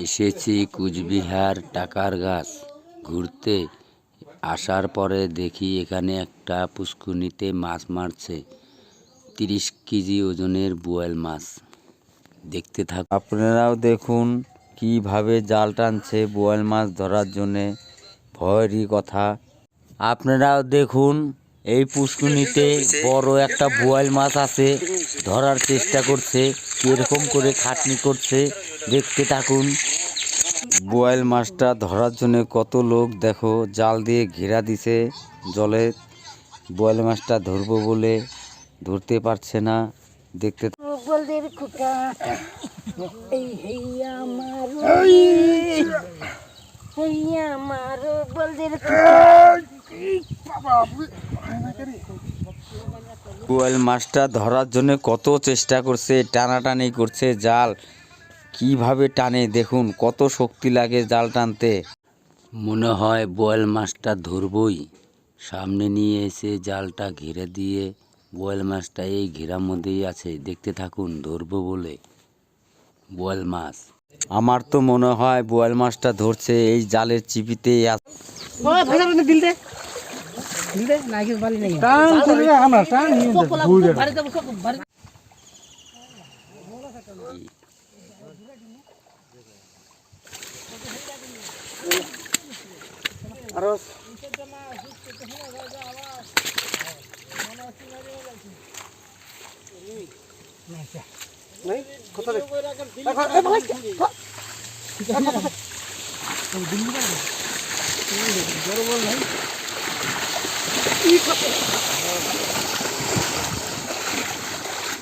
এসেছি কুচবিহার টাকার গাছ ঘুরতে। আসার পরে দেখি এখানে একটা পুষ্কুনিতে মাছ মারছে 30 কেজি ওজনের বোয়াল মাছ। দেখতে থাক, আপনারাও দেখুন কিভাবে জাল টানছে বোয়াল মাছ ধরার জন্যে। ভয়েরই কথা। আপনারাও দেখুন এই পুষ্কুনিতে বড় একটা বোয়াল মাছ আছে, ধরার চেষ্টা করছে, কিরকম করে খাটনি করছে দেখতে থাকুন। বোয়াল মাছটা ধরার জন্য কত লোক দেখো জাল দিয়ে ঘেরা দিছে জলে। বোয়াল মাছটা ধরবো বলে ধরতে পারছে না, দেখতে বোয়াল মাছটা ধরার জন্য কত চেষ্টা করছে, টানাটানি করছে জাল। কিভাবে টানে দেখুন, কত শক্তি লাগে জাল টানতে। মনে হয় বোয়াল মাছটা ধরবই। সামনে নিয়ে এসে জালটা ঘিরে দিয়ে বোয়াল মাছটা এই ঘেরার মধ্যেই আছে, দেখতে থাকুন ধরবো বলে। বোয়াল মাছ, আমার তো মনে হয় বোয়াল মাছটা ধরছে এই জালের চিপিতেই আছে।